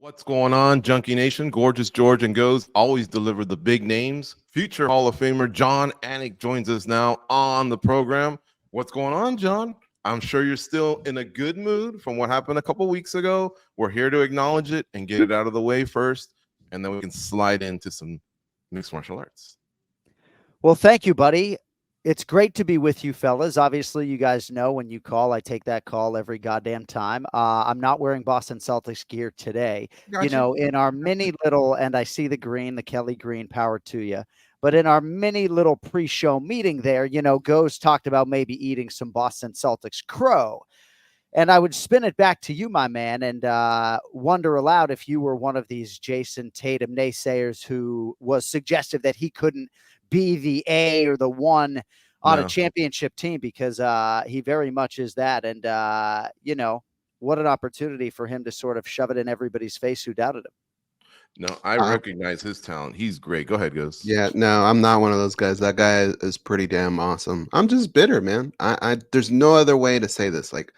What's going on, Junkie Nation? Gorgeous George and Goes always deliver the big names. Future Hall of Famer Jon Anik joins us now on the program. What's going on, Jon? I'm sure you're still in a good mood from what happened a couple weeks ago. We're here to acknowledge it and get it out of the way first, and then we can slide into some mixed martial arts. Well, thank you, buddy. It's great to be with you, fellas. Obviously, you guys know when you call, I take that call every goddamn time. I'm not wearing Boston Celtics gear today. Gotcha. In our mini little, and I see the green, the Kelly green, power to you. But in our mini little pre-show meeting there, Goes talked about maybe eating some Boston Celtics crow. And I would spin it back to you, my man, and wonder aloud if you were one of these Jason Tatum naysayers who was suggestive that he couldn't be the A or the one on a championship team, because he very much is that. And, what an opportunity for him to sort of shove it in everybody's face who doubted him. No, I recognize his talent. He's great. Go ahead, Goes. Yeah, no, I'm not one of those guys. That guy is pretty damn awesome. I'm just bitter, man. There's no other way to say this. Like,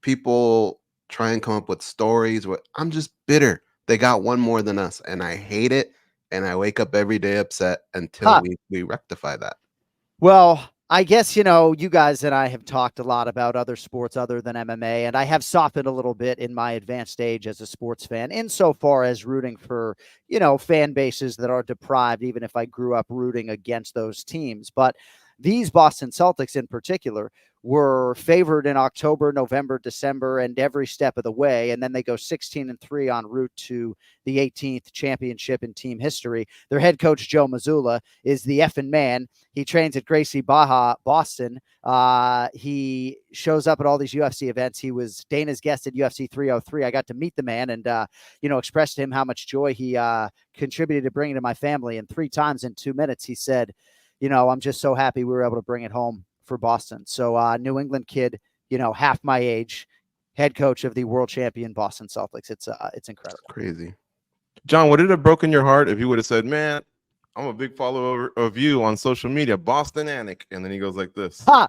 people try and come up with stories. I'm just bitter. They got one more than us, and I hate it. And I wake up every day upset until we rectify that. Well, I guess, you guys and I have talked a lot about other sports other than MMA, and I have softened a little bit in my advanced age as a sports fan, insofar as rooting for, fan bases that are deprived, even if I grew up rooting against those teams. But these Boston Celtics in particular were favored in October, November, December, and every step of the way. And then they go 16-3 en route to the 18th championship in team history. Their head coach, Joe Mazzulla, is the effing man. He trains at Gracie Barra, Boston. He shows up at all these UFC events. He was Dana's guest at UFC 303. I got to meet the man and, expressed to him how much joy he contributed to bringing to my family. And 3 times in 2 minutes, he said, I'm just so happy we were able to bring it home for Boston. So New England kid, half my age, head coach of the world champion Boston Celtics. It's incredible. It's crazy. John, would it have broken your heart if he would have said, man, I'm a big follower of you on social media, Boston Anik, and then he goes like this? Ha!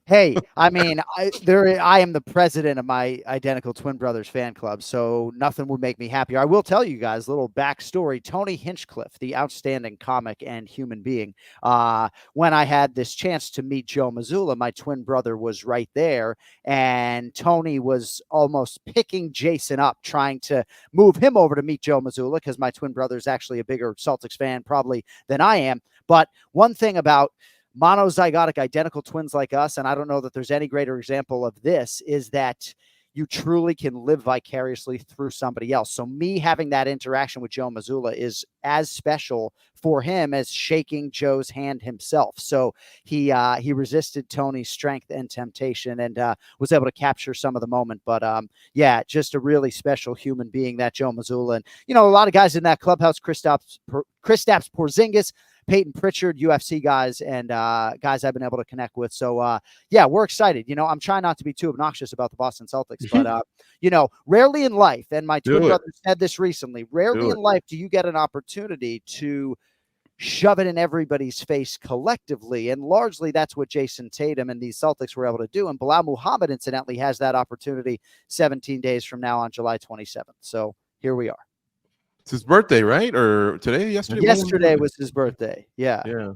Hey, I mean, I am the president of my identical twin brothers fan club, so nothing would make me happier. I will tell you guys a little backstory. Tony Hinchcliffe, the outstanding comic and human being, when I had this chance to meet Joe Mazzulla, my twin brother was right there, and Tony was almost picking Jason up, trying to move him over to meet Joe Mazzulla, because my twin brother is actually a bigger Celtics fan probably than I am. But one thing about monozygotic identical twins like us, and I don't know that there's any greater example of this, is that you truly can live vicariously through somebody else. So me having that interaction with Joe Mazzulla is as special for him as shaking Joe's hand himself. So he resisted Tony's strength and temptation and was able to capture some of the moment. But just a really special human being, that Joe Mazzulla. And, a lot of guys in that clubhouse, Kristaps Porzingis, Peyton Pritchard, UFC guys, and guys I've been able to connect with. So, we're excited. I'm trying not to be too obnoxious about the Boston Celtics, but, rarely in life, and my twin brother said this recently, rarely in life do you get an opportunity to shove it in everybody's face collectively. And largely that's what Jason Tatum and these Celtics were able to do. And Belal Muhammad, incidentally, has that opportunity 17 days from now on July 27th. So here we are. It's his birthday, right? Or today? Yesterday? Yesterday was his birthday. Yeah. Yeah.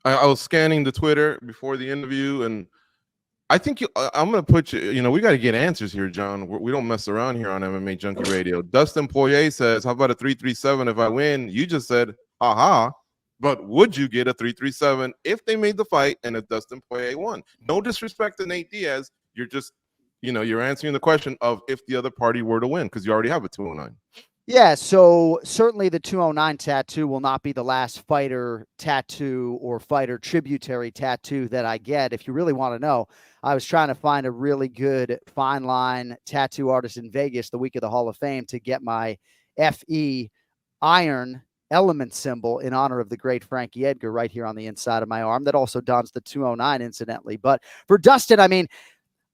I was scanning the Twitter before the interview, and I think I'm going to put you, we got to get answers here, John. We don't mess around here on MMA Junkie Radio. Dustin Poirier says, how about a 337 if I win? You just said, aha. But would you get a 337 if they made the fight and if Dustin Poirier won? No disrespect to Nate Diaz. You're just, you're answering the question of if the other party were to win, because you already have a 209. Yeah, so certainly the 209 tattoo will not be the last fighter tattoo or fighter tributary tattoo that I get. If you really want to know, I was trying to find a really good fine line tattoo artist in Vegas the week of the Hall of Fame to get my FE iron element symbol in honor of the great Frankie Edgar right here on the inside of my arm. That also dons the 209, incidentally. But for Dustin, I mean,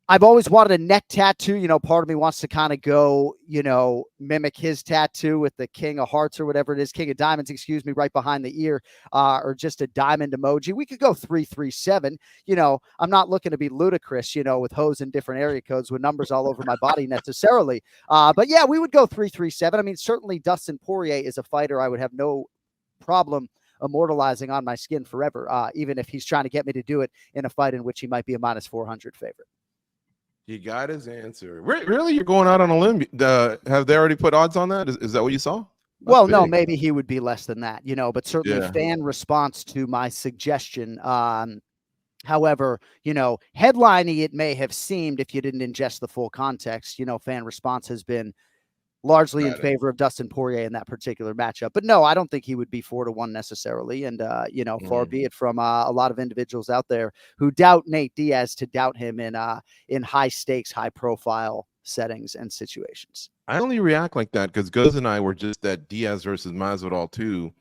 I've always wanted a neck tattoo. You know, part of me wants to kind of go, you know, mimic his tattoo with the King of Hearts or whatever it is, King of Diamonds, excuse me, right behind the ear, or just a diamond emoji. We could go 337. You know, I'm not looking to be ludicrous, you know, with hoes in different area codes with numbers all over my body necessarily. But yeah, we would go 337. I mean, certainly Dustin Poirier is a fighter I would have no problem immortalizing on my skin forever, even if he's trying to get me to do it in a fight in which he might be a minus 400 favorite. He got his answer. Really? You're going out on a limb? Have they already put odds on that? Is that what you saw? That's well, no, big. maybe he would be less than that, you know, but certainly Yeah. fan response to my suggestion. However, you know, headlining it may have seemed if you didn't ingest the full context, you know, fan response has been largely in favor of Dustin Poirier in that particular matchup. But no, I don't think he would be 4-1 necessarily. And, you know, far be it from a lot of individuals out there who doubt Nate Diaz to doubt him in high stakes, high profile settings and situations. I only react like that because Guz and I were just at Diaz versus Masvidal too.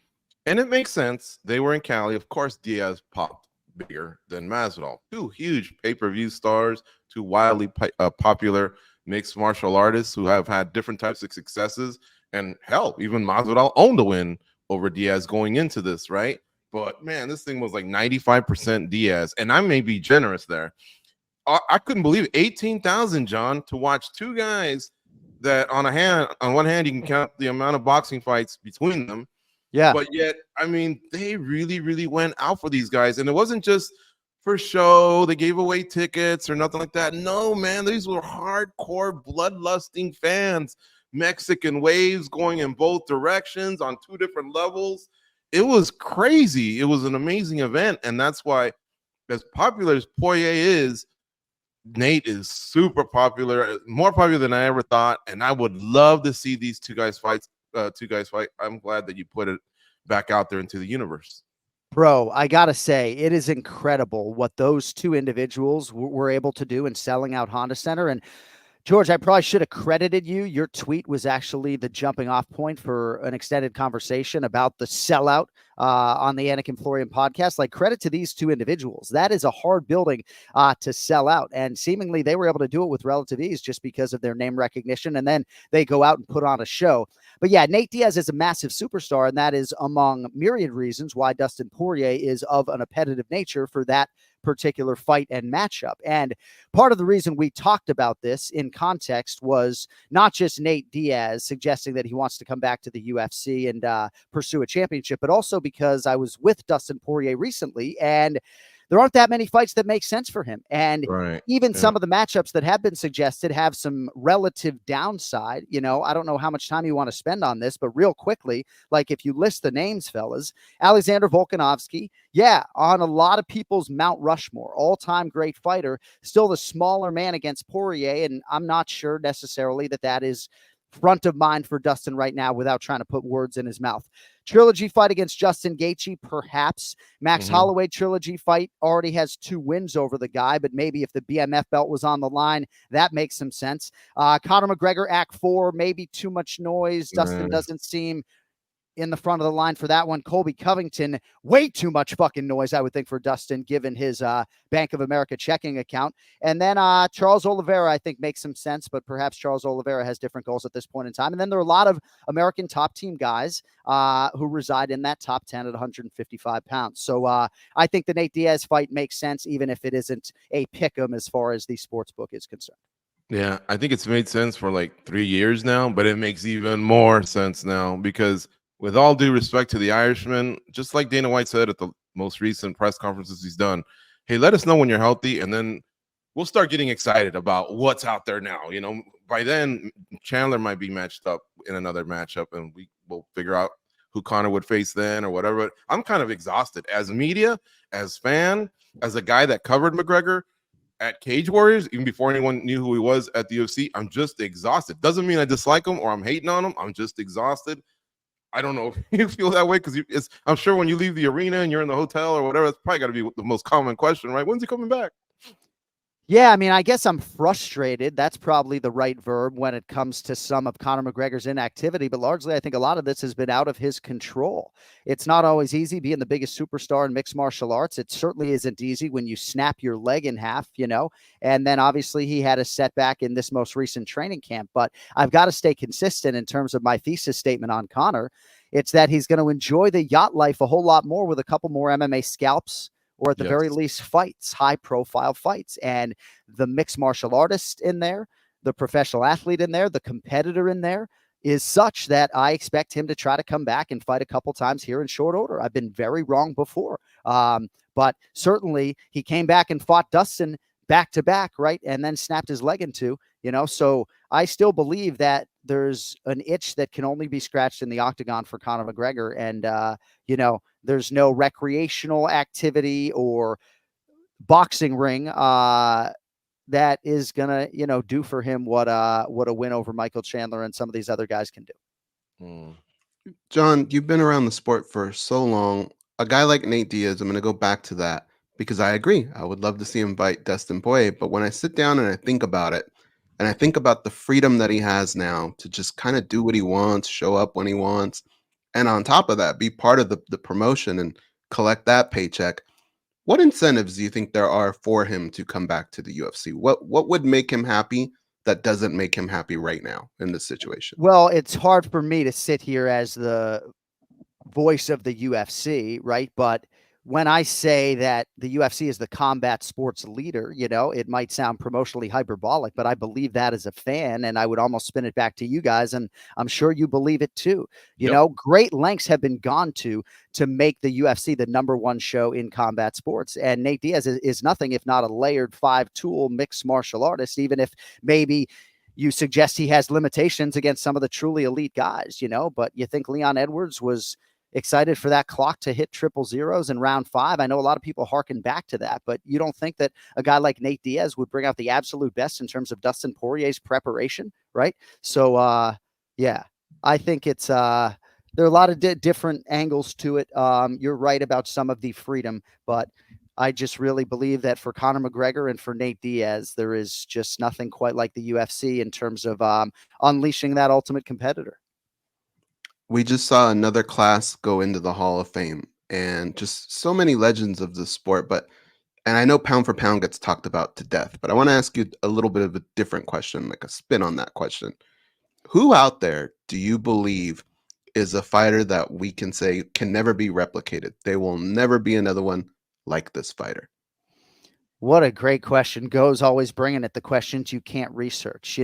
And it makes sense. They were in Cali. Of course, Diaz popped bigger than Masvidal. Two huge pay-per-view stars, two wildly popular mixed martial artists who have had different types of successes. And hell, even Masvidal owned a win over Diaz going into this, right? But man, this thing was like 95% Diaz. And I may be generous there. I couldn't believe it. 18,000, John, to watch two guys that on one hand, you can count the amount of boxing fights between them. Yeah. But yet, I mean, they really, really went out for these guys. And it wasn't just for show. They gave away tickets or nothing like that. No, man, these were hardcore, bloodlusting fans. Mexican waves going in both directions on two different levels. It was crazy. It was an amazing event. And that's why, as popular as Poirier is, Nate is super popular, more popular than I ever thought. And I would love to see these two guys fight. I'm glad that you put it back out there into the universe. Bro, I gotta say, it is incredible what those two individuals were able to do in selling out Honda Center. And George, I probably should have credited you. Your tweet was actually the jumping off point for an extended conversation about the sellout on the Anik and Florian podcast. Like, credit to these two individuals. That is a hard building to sell out. And seemingly they were able to do it with relative ease just because of their name recognition. And then they go out and put on a show. But yeah, Nate Diaz is a massive superstar, and that is among myriad reasons why Dustin Poirier is of an competitive nature for that particular fight and matchup. And part of the reason we talked about this in context was not just Nate Diaz suggesting that he wants to come back to the UFC and pursue a championship, but also because I was with Dustin Poirier recently, and there aren't that many fights that make sense for him. And even some of the matchups that have been suggested have some relative downside. You know, I don't know how much time you want to spend on this, but real quickly, like if you list the names, fellas, Alexander Volkanovski, yeah, on a lot of people's Mount Rushmore, all-time great fighter, still the smaller man against Poirier. And I'm not sure necessarily that is front of mind for Dustin right now without trying to put words in his mouth. Trilogy fight against Justin Gaethje, perhaps. Max Holloway trilogy fight already has 2 wins over the guy, but maybe if the BMF belt was on the line, that makes some sense. Conor McGregor, Act 4, maybe too much noise. Dustin doesn't seem in the front of the line for that one. Colby Covington, way too much fucking noise, I would think, for Dustin, given his Bank of America checking account. And then Charles Oliveira, I think, makes some sense, but perhaps Charles Oliveira has different goals at this point in time. And then there are a lot of American top team guys who reside in that top 10 at 155 pounds. So I think the Nate Diaz fight makes sense, even if it isn't a pick'em as far as the sports book is concerned. Yeah, I think it's made sense for like 3 years now, but it makes even more sense now because, with all due respect to the Irishman, just like Dana White said at the most recent press conferences he's done, hey, let us know when you're healthy, and then we'll start getting excited about what's out there now. You know, by then, Chandler might be matched up in another matchup, and we will figure out who Conor would face then or whatever. I'm kind of exhausted as media, as fan, as a guy that covered McGregor at Cage Warriors, even before anyone knew who he was at the UFC. I'm just exhausted. Doesn't mean I dislike him or I'm hating on him. I'm just exhausted. I don't know if you feel that way because I'm sure when you leave the arena and you're in the hotel or whatever, it's probably got to be the most common question, right? When's he coming back? Yeah, I mean, I guess I'm frustrated. That's probably the right verb when it comes to some of Conor McGregor's inactivity, but largely I think a lot of this has been out of his control. It's not always easy being the biggest superstar in mixed martial arts. It certainly isn't easy when you snap your leg in half, and then obviously he had a setback in this most recent training camp, but I've got to stay consistent in terms of my thesis statement on Conor. It's that he's going to enjoy the yacht life a whole lot more with a couple more MMA scalps, or at the very Yes. least fights, high profile fights. And the mixed martial artist in there, the professional athlete in there, the competitor in there is such that I expect him to try to come back and fight a couple times here in short order. I've been very wrong before. But certainly he came back and fought Dustin back to back, right? And then snapped his leg in two, so I still believe that there's an itch that can only be scratched in the octagon for Conor McGregor. And, there's no recreational activity or boxing ring that is gonna, do for him what a win over Michael Chandler and some of these other guys can do. Mm. John, you've been around the sport for so long. A guy like Nate Diaz, I'm going to go back to that because I agree. I would love to see him fight Dustin Poirier. But when I sit down and I think about it, and I think about the freedom that he has now to just kind of do what he wants, show up when he wants, and on top of that, be part of the promotion and collect that paycheck. What incentives do you think there are for him to come back to the UFC? What would make him happy that doesn't make him happy right now in this situation? Well, it's hard for me to sit here as the voice of the UFC, right? But when I say that the UFC is the combat sports leader, it might sound promotionally hyperbolic, but I believe that as a fan, and I would almost spin it back to you guys, and I'm sure you believe it too. Great lengths have been gone to make the UFC the number one show in combat sports, and Nate Diaz is nothing if not a layered five-tool mixed martial artist, even if maybe you suggest he has limitations against some of the truly elite guys, but you think Leon Edwards was excited for that clock to hit triple zeros in round 5. I know a lot of people harken back to that, but you don't think that a guy like Nate Diaz would bring out the absolute best in terms of Dustin Poirier's preparation, right? So, yeah, I think it's there are a lot of different angles to it. You're right about some of the freedom, but I just really believe that for Conor McGregor and for Nate Diaz, there is just nothing quite like the UFC in terms of unleashing that ultimate competitor. We just saw another class go into the Hall of Fame and just so many legends of the sport. And I know pound for pound gets talked about to death, but I want to ask you a little bit of a different question, like a spin on that question. Who out there do you believe is a fighter that we can say can never be replicated? They will never be another one like this fighter. What a great question. Go's always bringing it the questions you can't research.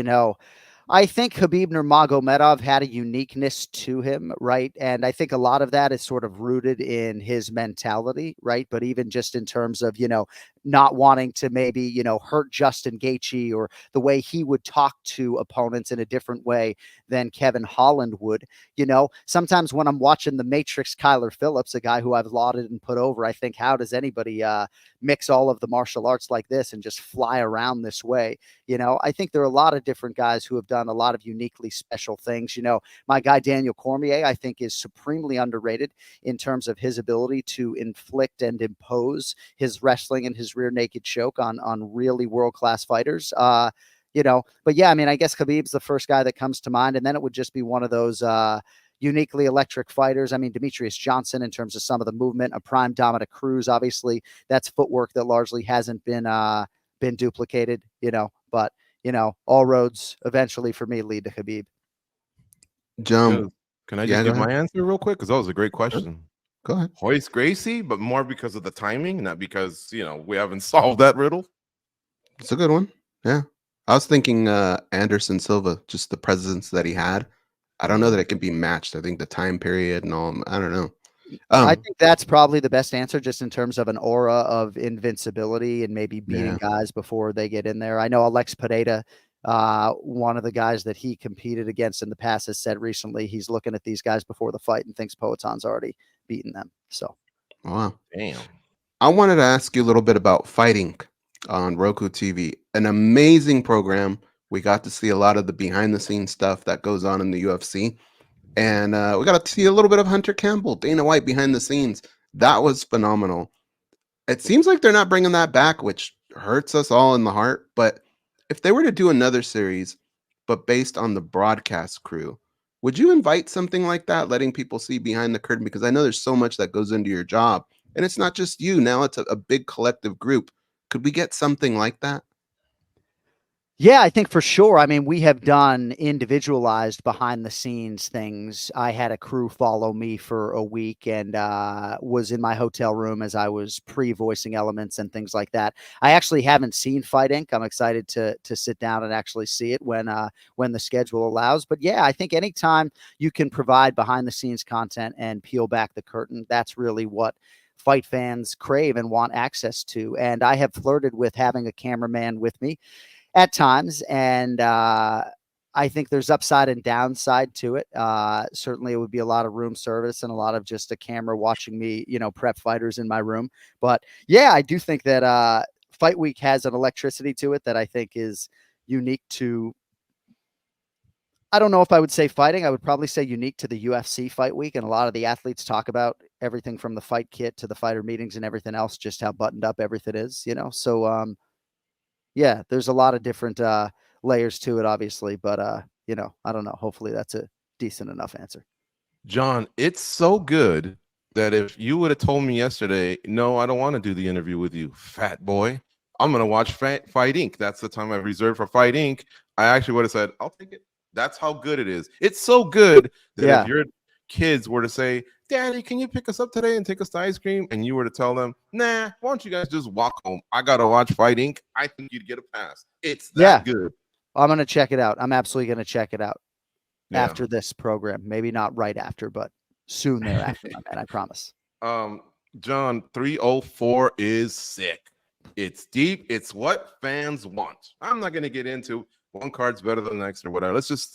I think Khabib Nurmagomedov had a uniqueness to him, right? And I think a lot of that is sort of rooted in his mentality, right? But even just in terms of, not wanting to maybe, hurt Justin Gaethje, or the way he would talk to opponents in a different way than Kevin Holland would. Sometimes when I'm watching The Matrix, Kyler Phillips, a guy who I've lauded and put over, I think, how does anybody mix all of the martial arts like this and just fly around this way? I think there are a lot of different guys who have done a lot of uniquely special things. My guy Daniel Cormier, I think, is supremely underrated in terms of his ability to inflict and impose his wrestling and his rear naked choke on really world-class fighters. But yeah, I mean, I guess Khabib's the first guy that comes to mind, and then it would just be one of those uniquely electric fighters. I mean, Demetrius Johnson in terms of some of the movement, a prime Dominic Cruz, obviously that's footwork that largely hasn't been duplicated, but all roads eventually for me lead to Khabib. Jump. Can I Yeah, just go give my ahead. answer real quick? Because that was a great question. Go ahead. Hoist Gracie, but more because of the timing, not because, we haven't solved that riddle. It's a good one. Yeah. I was thinking Anderson Silva, just the presence that he had. I don't know that it can be matched. I think the time period and all, I don't know. I think that's probably the best answer, just in terms of an aura of invincibility and maybe beating guys before they get in there. I know Alex Pereira, one of the guys that he competed against in the past, has said recently he's looking at these guys before the fight and thinks Poetan's already beaten them. So, wow. Damn. I wanted to ask you a little bit about fighting on Roku TV. An amazing program. We got to see a lot of the behind the scenes stuff that goes on in the UFC. And we got to see a little bit of Hunter Campbell, Dana White behind the scenes. That was phenomenal. It seems like they're not bringing that back, which hurts us all in the heart. But if they were to do another series, but based on the broadcast crew, would you invite something like that, letting people see behind the curtain? Because I know there's so much that goes into your job, and it's not just you. Now it's a big collective group. Could we get something like that? Yeah, I think for sure. I mean, we have done individualized behind the scenes things. I had a crew follow me for a week and was in my hotel room as I was pre-voicing elements and things like that. I actually haven't seen Fight Inc. I'm excited to sit down and actually see it when the schedule allows. But yeah, I think anytime you can provide behind the scenes content and peel back the curtain, that's really what fight fans crave and want access to. And I have flirted with having a cameraman with me at times. And I think there's upside and downside to it. Certainly it would be a lot of room service and a lot of just a camera watching me, prep fighters in my room. But yeah, I do think that Fight Week has an electricity to it that I think is unique to, I don't know if I would say fighting. I would probably say unique to the UFC Fight Week. And a lot of the athletes talk about everything from the fight kit to the fighter meetings and everything else, just how buttoned up everything is, So, yeah, there's a lot of different layers to it, obviously, but I don't know. Hopefully that's a decent enough answer. John, it's so good that if you would have told me yesterday, no, I don't want to do the interview with you, fat boy, I'm going to watch Fight Inc. That's the time I've reserved for Fight Inc. I actually would have said, I'll take it. That's how good it is. It's so good that if your kids were to say, Daddy, can you pick us up today and take us to ice cream? And you were to tell them, nah, why don't you guys just walk home? I got to watch Fight Inc. I think you'd get a pass. It's that good. I'm going to check it out. I'm absolutely going to check it out after this program. Maybe not right after, but soon thereafter, my man, I promise. John, 304 is sick. It's deep. It's what fans want. I'm not going to get into one card's better than the next or whatever. Let's just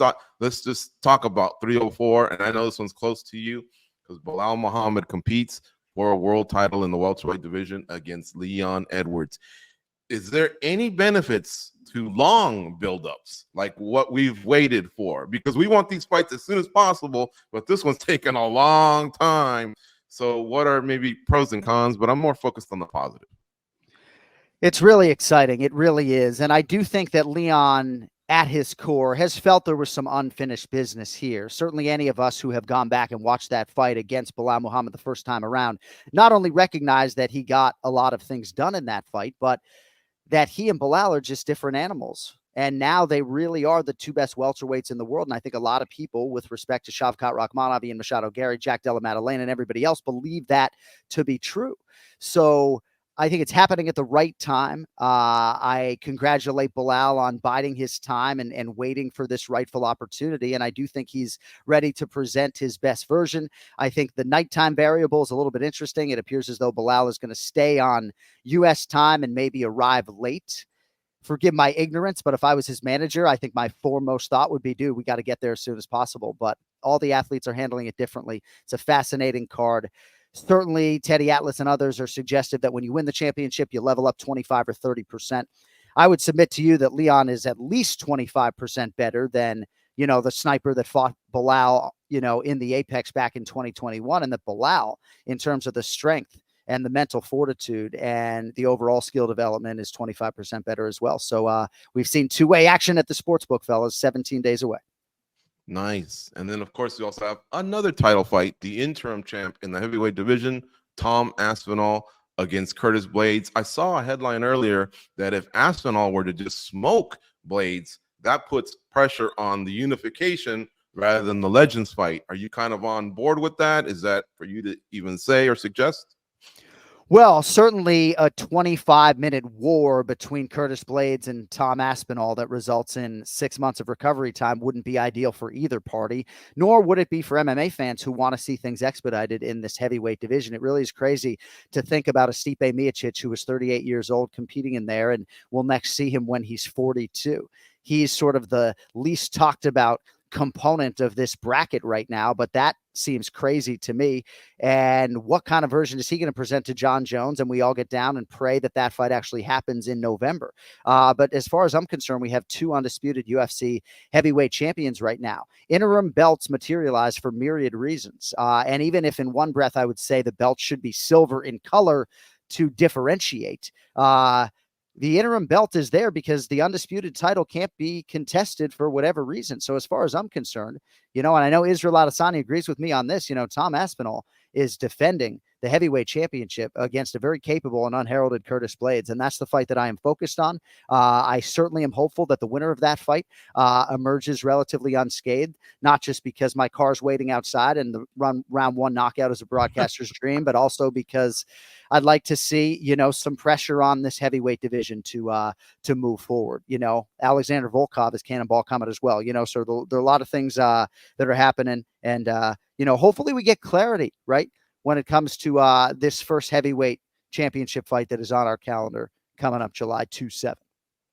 talk about 304. And I know this one's close to you because Belal Muhammad competes for a world title in the welterweight division against Leon Edwards. Is there any benefits to long buildups like what we've waited for? Because we want these fights as soon as possible, but this one's taken a long time. So what are maybe pros and cons? But I'm more focused on the positive. It's really exciting. It really is. And I do think that Leon, at his core, has felt there was some unfinished business here. Certainly any of us who have gone back and watched that fight against Belal Muhammad the first time around, not only recognize that he got a lot of things done in that fight, but that he and Belal are just different animals. And now they really are the two best welterweights in the world. And I think a lot of people, with respect to Shavkat Rakhmonov, Ian Machado Gary, Jack Della Maddalena, and everybody else, believe that to be true. So I think it's happening at the right time. I congratulate Belal on biding his time and waiting for this rightful opportunity. And I do think he's ready to present his best version. I think the nighttime variable is a little bit interesting. It appears as though Belal is going to stay on U.S. time and maybe arrive late. Forgive my ignorance, but if I was his manager, I think my foremost thought would be, dude, we got to get there as soon as possible. But all the athletes are handling it differently. It's a fascinating card. Certainly, Teddy Atlas and others are suggestive that when you win the championship, you level up 25 or 30%. I would submit to you that Leon is at least 25% better than, the sniper that fought Belal, in the Apex back in 2021. And that Belal, in terms of the strength and the mental fortitude and the overall skill development, is 25% better as well. So we've seen two-way action at the sportsbook, fellas, 17 days away. Nice. And then, of course, we also have another title fight, the interim champ in the heavyweight division, Tom Aspinall against Curtis Blaydes. I saw a headline earlier that if Aspinall were to just smoke Blaydes, that puts pressure on the unification rather than the Legends fight. Are you kind of on board with that? Is that for you to even say or suggest? Well, certainly a 25-minute war between Curtis Blaydes and Tom Aspinall that results in 6 months of recovery time wouldn't be ideal for either party, nor would it be for MMA fans who want to see things expedited in this heavyweight division. It really is crazy to think about a Stipe Miocic who was 38 years old competing in there, and we'll next see him when he's 42. He's sort of the least talked about component of this bracket right now, but that seems crazy to me. And what kind of version is he going to present to John Jones? And we all get down and pray that that fight actually happens in November. But as far as I'm concerned, we have two undisputed UFC heavyweight champions right now. Interim belts materialize for myriad reasons. And even if in one breath, I would say the belt should be silver in color to differentiate, the interim belt is there because the undisputed title can't be contested for whatever reason. So as far as I'm concerned, and I know Israel Adesanya agrees with me on this, Tom Aspinall is defending the heavyweight championship against a very capable and unheralded Curtis Blaydes. And that's the fight that I am focused on. I certainly am hopeful that the winner of that fight emerges relatively unscathed, not just because my car's waiting outside and the round one knockout is a broadcaster's dream, but also because I'd like to see, some pressure on this heavyweight division to move forward. Alexander Volkov is cannonball coming as well, so there are a lot of things that are happening. And, hopefully we get clarity, right, when it comes to this first heavyweight championship fight that is on our calendar coming up July 27th.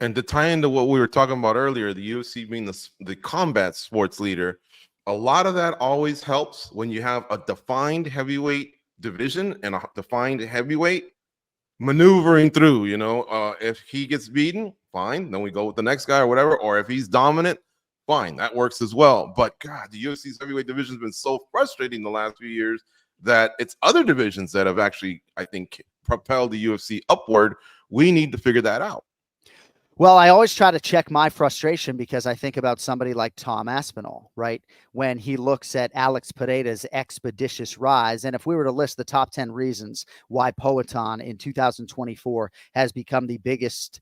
And to tie into what we were talking about earlier, the UFC being the combat sports leader, a lot of that always helps when you have a defined heavyweight division and a defined heavyweight maneuvering through. If he gets beaten, fine, then we go with the next guy or whatever. Or if he's dominant, fine, that works as well. But God, the UFC's heavyweight division has been so frustrating the last few years that it's other divisions that have actually, I think, propelled the UFC upward. We need to figure that out. Well, I always try to check my frustration because I think about somebody like Tom Aspinall, right? When he looks at Alex Pereira's expeditious rise. And if we were to list the top 10 reasons why Poatan in 2024 has become the biggest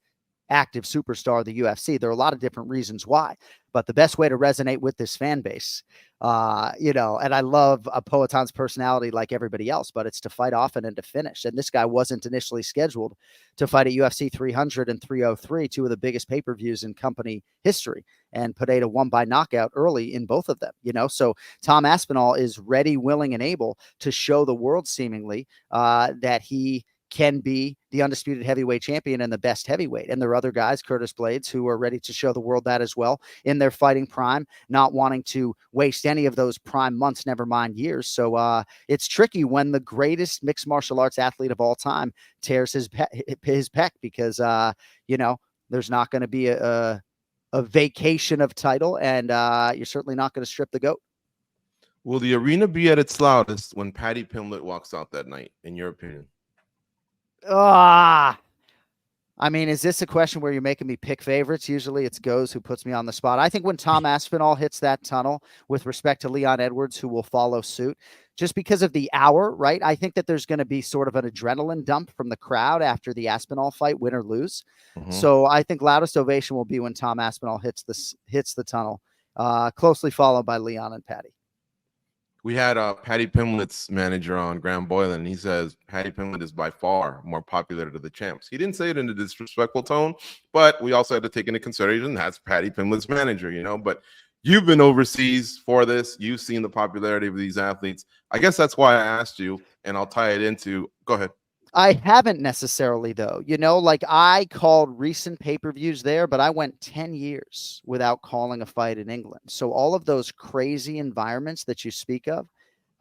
active superstar of the UFC, there are a lot of different reasons why. But the best way to resonate with this fan base, and I love Poatan's personality like everybody else, but it's to fight often and to finish. And this guy wasn't initially scheduled to fight at UFC 300 and 303, two of the biggest pay-per-views in company history. And Pereira won by knockout early in both of them, So Tom Aspinall is ready, willing, and able to show the world seemingly that he can be the undisputed heavyweight champion and the best heavyweight. And there are other guys, Curtis Blaydes, who are ready to show the world that as well in their fighting prime, not wanting to waste any of those prime months, never mind years. So it's tricky when the greatest mixed martial arts athlete of all time tears his pec because, there's not going to be a vacation of title, and you're certainly not going to strip the GOAT. Will the arena be at its loudest when Paddy Pimblett walks out that night, in your opinion? I mean, is this a question where you're making me pick favorites? Usually it's Goes who puts me on the spot. I think when Tom Aspinall hits that tunnel with respect to Leon Edwards, who will follow suit, just because of the hour, right? I think that there's going to be sort of an adrenaline dump from the crowd after the Aspinall fight, win or lose. Mm-hmm. So I think loudest ovation will be when Tom Aspinall hits the tunnel, closely followed by Leon and Paddy. We had Paddy Pimblett's manager on, Graham Boylan, and he says Paddy Pimblett is by far more popular to the champs. He didn't say it in a disrespectful tone, but we also had to take into consideration that's Paddy Pimblett's manager, But you've been overseas for this. You've seen the popularity of these athletes. I guess that's why I asked you, and I'll tie it into – go ahead. I haven't necessarily, though. I called recent pay-per-views there, but I went 10 years without calling a fight in England. So all of those crazy environments that you speak of,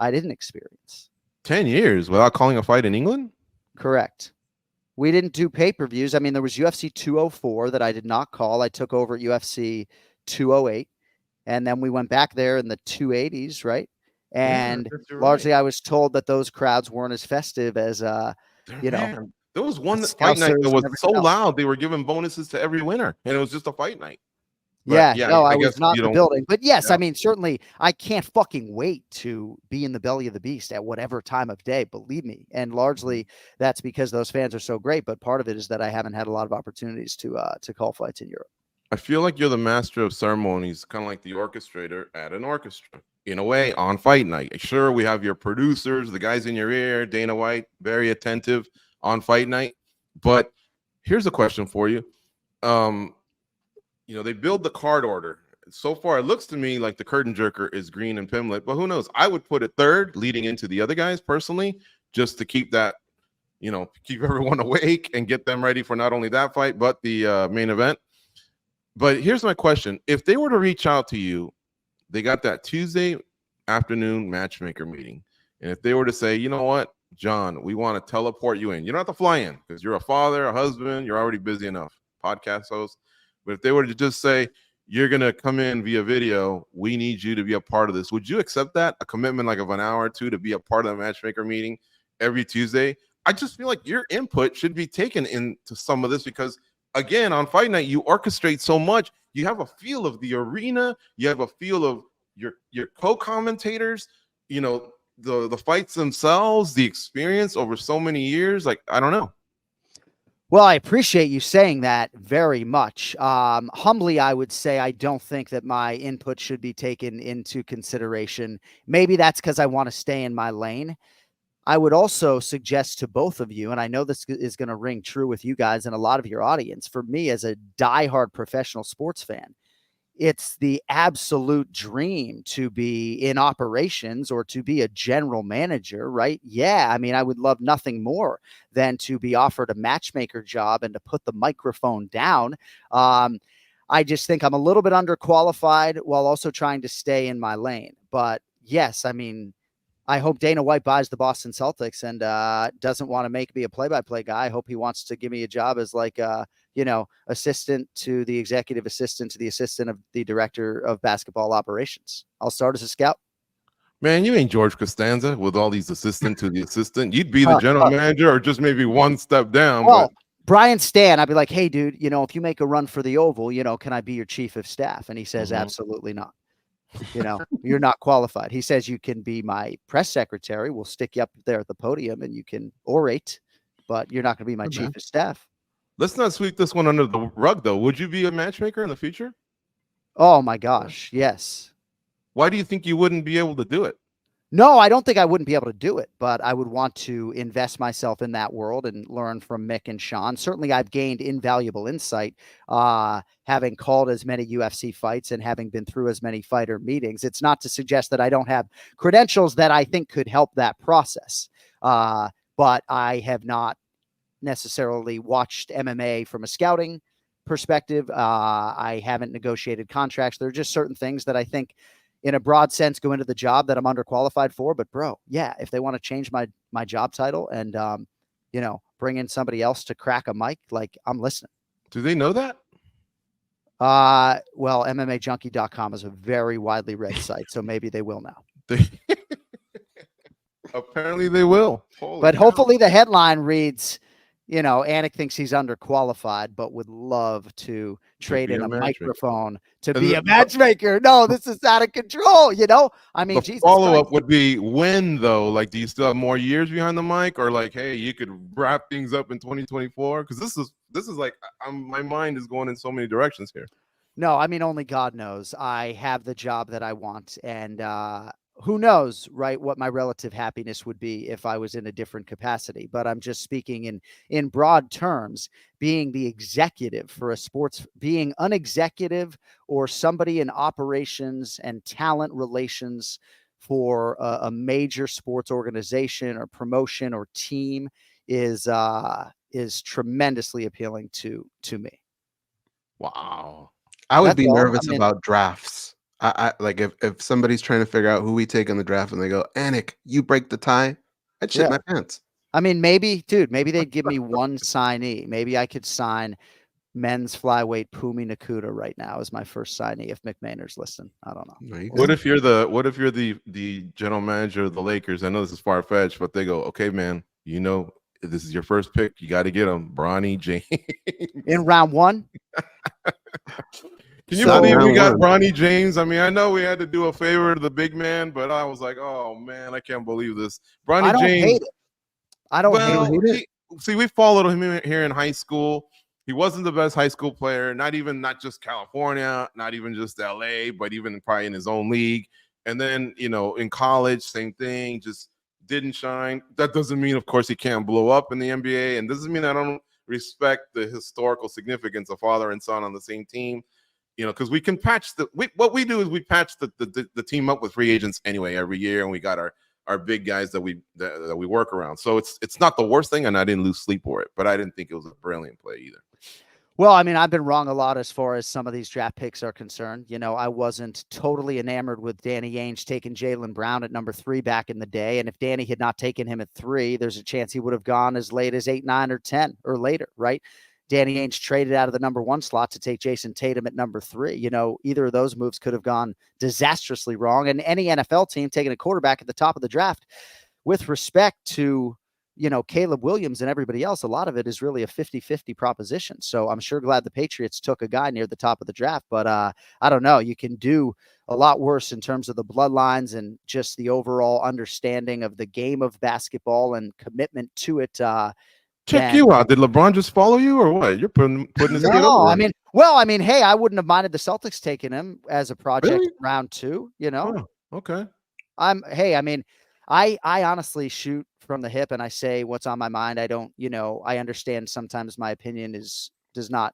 I didn't experience. 10 years without calling a fight in England? Correct. We didn't do pay-per-views. I mean, there was UFC 204 that I did not call. I took over at UFC 208, and then we went back there in the 280s, right? And largely I was told that those crowds weren't as festive as there was one fight night that was so loud they were giving bonuses to every winner, and it was just a fight night. But I was not in the building. But yes, I mean, certainly I can't fucking wait to be in the belly of the beast at whatever time of day, believe me. And largely that's because those fans are so great. But part of it is that I haven't had a lot of opportunities to call fights in Europe. I feel like you're the master of ceremonies, kind of like the orchestrator at an orchestra. In a way, on fight night. Sure, we have your producers, the guys in your ear, Dana White, very attentive on fight night. But here's a question for you. They build the card order. So far, it looks to me like the curtain jerker is Green and Pimblett, but who knows? I would put it third, leading into the other guys personally, just to keep that, keep everyone awake and get them ready for not only that fight, but the main event. But here's my question. If they were to reach out to you, they got that Tuesday afternoon matchmaker meeting. And if they were to say, you know what, John, we want to teleport you in. You don't have to fly in because you're a father, a husband, you're already busy enough, podcast host. But if they were to just say, you're going to come in via video, we need you to be a part of this. Would you accept that? A commitment like of an hour or two to be a part of the matchmaker meeting every Tuesday? I just feel like your input should be taken into some of this because again, on fight night, you orchestrate so much. You have a feel of the arena. You have a feel of your co-commentators, the fights themselves, the experience over so many years. Like, I don't know. Well, I appreciate you saying that very much. Humbly, I would say I don't think that my input should be taken into consideration. Maybe that's because I want to stay in my lane. I would also suggest to both of you, and I know this is going to ring true with you guys and a lot of your audience, for me as a diehard professional sports fan, it's the absolute dream to be in operations or to be a general manager, right? Yeah. I mean, I would love nothing more than to be offered a matchmaker job and to put the microphone down. I just think I'm a little bit underqualified while also trying to stay in my lane. But yes, I mean, I hope Dana White buys the Boston Celtics and doesn't want to make me a play-by-play guy. I hope he wants to give me a job as like, assistant to the executive assistant to the assistant of the director of basketball operations. I'll start as a scout. Man, you ain't George Costanza with all these assistant to the assistant. You'd be the general manager or just maybe one step down. Well, Brian Stan, I'd be like, hey, dude, if you make a run for the Oval, can I be your chief of staff? And he says, absolutely not. You're not qualified. He says, you can be my press secretary. We'll stick you up there at the podium and you can orate, but you're not going to be my chief of staff. Let's not sweep this one under the rug, though. Would you be a matchmaker in the future? Oh, my gosh. Yes. Why do you think you wouldn't be able to do it? No, I don't think I wouldn't be able to do it, but I would want to invest myself in that world and learn from Mick and Sean. Certainly, I've gained invaluable insight, having called as many UFC fights and having been through as many fighter meetings. It's not to suggest that I don't have credentials that I think could help that process, but I have not necessarily watched MMA from a scouting perspective. I haven't negotiated contracts. There are just certain things that I think in a broad sense go into the job that I'm underqualified for. But bro, yeah, if they want to change my job title and, bring in somebody else to crack a mic, like, I'm listening. Do they know that? Well, MMAJunkie.com is a very widely read site, so maybe they will now. Apparently they will. But hopefully the headline reads, Anik thinks he's underqualified, but would love to trade in a microphone to be a matchmaker. No, this is out of control. I mean, the follow-up would be when, though? Like, do you still have more years behind the mic, or like, hey, you could wrap things up in 2024? Because this is like, my mind is going in so many directions here. No, I mean, only God knows. I have the job that I want, and who knows, right, what my relative happiness would be if I was in a different capacity. But I'm just speaking in broad terms, being the executive for a sports, being an executive or somebody in operations and talent relations for a major sports organization or promotion or team is tremendously appealing to me. Wow. I would be nervous about drafts. I like if somebody's trying to figure out who we take in the draft and they go, Anik, you break the tie, I'd shit my pants. I mean, maybe they'd give me one signee. Maybe I could sign men's flyweight Pumi Nakuda right now as my first signee if Mick Maynard's listening. I don't know. What if you're the general manager of the Lakers? I know this is far fetched, but they go, okay, man, this is your first pick. You got to get him, Bronny James in round one. Can you believe we got Bronny James? I mean, I know we had to do a favor to the big man, but I was like, oh man, I can't believe this. Bronny James. Hate it. I don't hate it. See, we followed him here in high school. He wasn't the best high school player, not just California, not even just LA, but even probably in his own league. And then, in college, same thing, just didn't shine. That doesn't mean, of course, he can't blow up in the NBA, and doesn't mean I don't respect the historical significance of father and son on the same team. Because we can patch what we do is we patch the team up with free agents anyway every year, and we got our big guys that we work around. So it's not the worst thing, and I didn't lose sleep for it, but I didn't think it was a brilliant play either. Well, I mean, I've been wrong a lot as far as some of these draft picks are concerned. I wasn't totally enamored with Danny Ainge taking Jaylen Brown at number 3 back in the day. And if Danny had not taken him at 3, there's a chance he would have gone as late as 8, 9, or 10 or later, right? Danny Ainge traded out of the number 1 slot to take Jason Tatum at number 3. Either of those moves could have gone disastrously wrong. And any NFL team taking a quarterback at the top of the draft, with respect to Caleb Williams and everybody else, a lot of it is really a 50-50 proposition. So I'm sure glad the Patriots took a guy near the top of the draft, but I don't know. You can do a lot worse in terms of the bloodlines and just the overall understanding of the game of basketball and commitment to it. Check you out. Did LeBron just follow you or what? You're putting his kid over. I mean, hey, I wouldn't have minded the Celtics taking him as a project Really? round 2, Oh, okay. I honestly shoot from the hip and I say what's on my mind. I don't, I understand sometimes my opinion does not,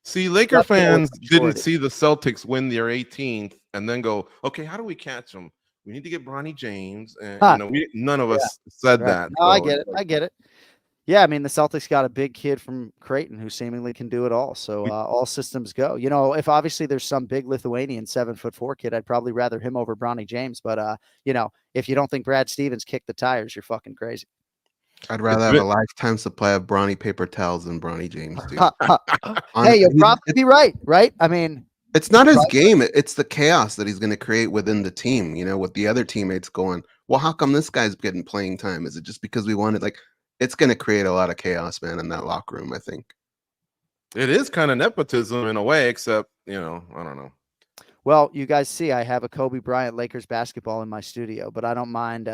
See, Laker fans didn't see the Celtics win their 18th and then go, okay, how do we catch them? We need to get Bronny James. And none of us said that. No, so, I get it. Yeah, I mean, the Celtics got a big kid from Creighton who seemingly can do it all. So all systems go. If obviously there's some big Lithuanian 7'4" kid, I'd probably rather him over Bronny James. But if you don't think Brad Stevens kicked the tires, you're fucking crazy. I'd rather have a lifetime supply of Bronny paper towels than Bronny James, dude. Hey, you'll probably be right? I mean, it's not his game. It's the chaos that he's going to create within the team, with the other teammates going, well, how come this guy's getting playing time? Is it just because we wanted, it's going to create a lot of chaos, man, in that locker room, I think. It is kind of nepotism in a way, except, I don't know. Well, you guys see, I have a Kobe Bryant Lakers basketball in my studio, but I don't mind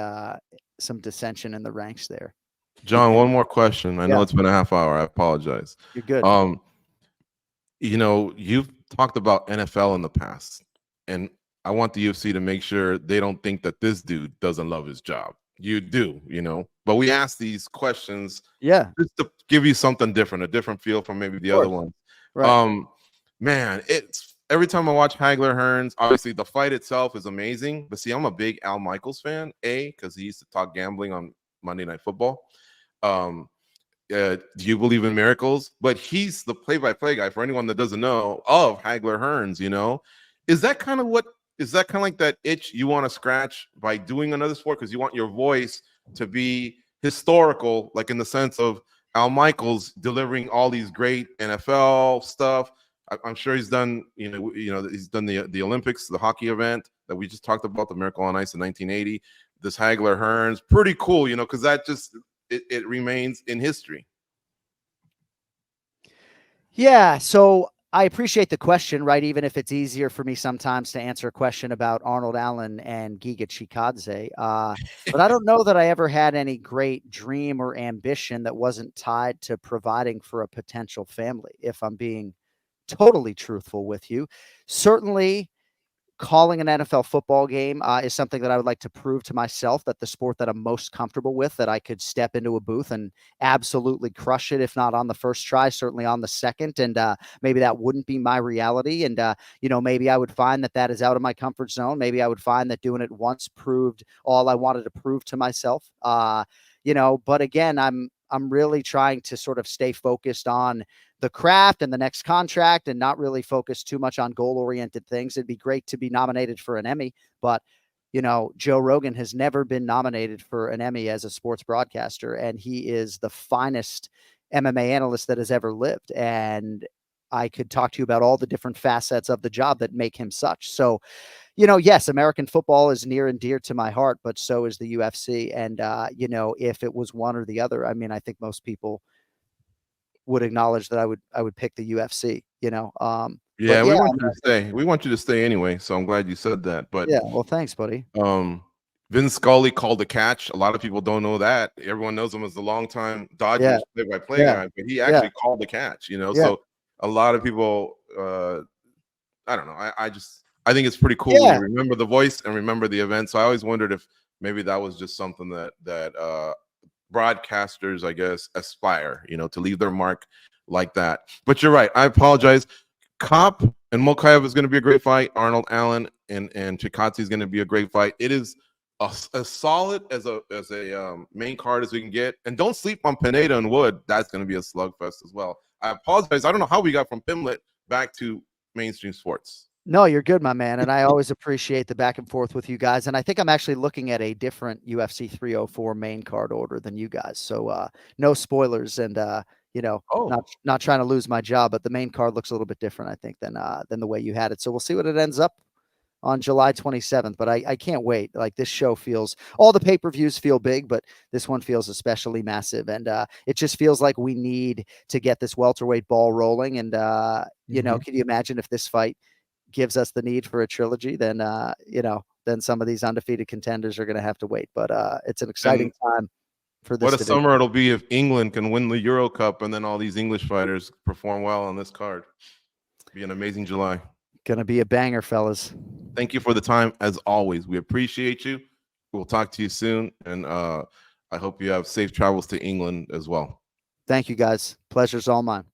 some dissension in the ranks there. John, one more question. I know it's been a half hour. I apologize. You're good. You've talked about NFL in the past, and I want the UFC to make sure they don't think that this dude doesn't love his job. You do, but we ask these questions, just to give you something different, a different feel from maybe the other one. Right. Man, it's every time I watch Hagler Hearns, obviously the fight itself is amazing, but see, I'm a big Al Michaels fan, because he used to talk gambling on Monday Night Football. Do you believe in miracles? But he's the play-by-play guy for anyone that doesn't know of Hagler Hearns. Is that kind of like that itch you want to scratch by doing another sport because you want your voice to be historical, like in the sense of Al Michaels delivering all these great NFL stuff? I'm sure he's done, he's done the Olympics, the hockey event that we just talked about, the Miracle on Ice in 1980. This Hagler Hearns, pretty cool, because that just it remains in history. Yeah, so I appreciate the question, right? Even if it's easier for me sometimes to answer a question about Arnold Allen and Giga Chikadze. But I don't know that I ever had any great dream or ambition that wasn't tied to providing for a potential family, if I'm being totally truthful with you. Certainly, calling an NFL football game is something that I would like to prove to myself, that the sport that I'm most comfortable with, that I could step into a booth and absolutely crush it, if not on the first try, certainly on the second. And maybe that wouldn't be my reality. And, maybe I would find that is out of my comfort zone. Maybe I would find that doing it once proved all I wanted to prove to myself. But again, I'm really trying to sort of stay focused on the craft and the next contract and not really focus too much on goal-oriented things. It'd be great to be nominated for an Emmy, but Joe Rogan has never been nominated for an Emmy as a sports broadcaster, and he is the finest MMA analyst that has ever lived. And I could talk to you about all the different facets of the job that make him such. So, yes, American football is near and dear to my heart, but so is the UFC. And, if it was one or the other, I mean, I think most people would acknowledge that I would pick the UFC, we want you to stay. We want you to stay anyway. So I'm glad you said that. But yeah, well, thanks, buddy. Vince Scully called the catch. A lot of people don't know that. Everyone knows him as the longtime Dodgers play-by-play guy, but he actually called the catch, So a lot of people, I don't know. I think it's pretty cool when you remember the voice and remember the event. So I always wondered if maybe that was just something that broadcasters, I guess, aspire, to leave their mark like that. But you're right. I apologize. Kopp and Mokaev is going to be a great fight. Arnold Allen and Chikadze is going to be a great fight. It is as solid as a main card as we can get. And don't sleep on Pineda and Wood. That's going to be a slugfest as well. I apologize. I don't know how we got from Pimlet back to mainstream sports. No, you're good, my man. And I always appreciate the back and forth with you guys. And I think I'm actually looking at a different UFC 304 main card order than you guys. So no spoilers and, not trying to lose my job, but the main card looks a little bit different, I think, than the way you had it. So we'll see what it ends up on July 27th, but I can't wait. Like, this show feels, all the pay-per-views feel big, but this one feels especially massive. And it just feels like we need to get this welterweight ball rolling. And, you know, can you imagine if this fight gives us the need for a trilogy? Then, you know, then some of these undefeated contenders are going to have to wait. But it's an exciting time for this. What a division. summer it'll be if England can win the Euro Cup and then all these English fighters perform well on this card. Be an amazing July. Gonna be a banger, fellas. Thank you for the time, as always. We appreciate you. We'll talk to you soon, and I hope you have safe travels to England as well. Thank you, guys. Pleasure's all mine.